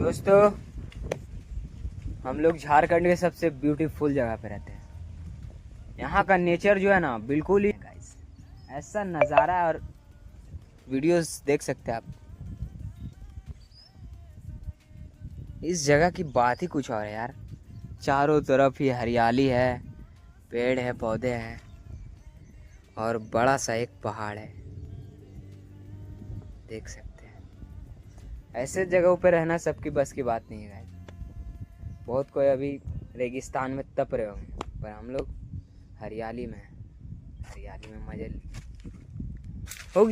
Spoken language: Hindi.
दोस्तों, हम लोग झारखंड के सबसे ब्यूटीफुल जगह पे रहते हैं। यहाँ का नेचर जो है ना, बिल्कुल ही गाइस ऐसा नज़ारा है, और वीडियोस देख सकते हैं आप। इस जगह की बात ही कुछ और है यार। चारों तरफ ही हरियाली है, पेड़ है, पौधे हैं, और बड़ा सा एक पहाड़ है, देख सकते हैं। ऐसे जगहों पे रहना सबकी बस की बात नहीं है गाइस। बहुत कोई अभी रेगिस्तान में तप रहे होंगे, पर हम लोग हरियाली में हैं। हरियाली में मजे होगी।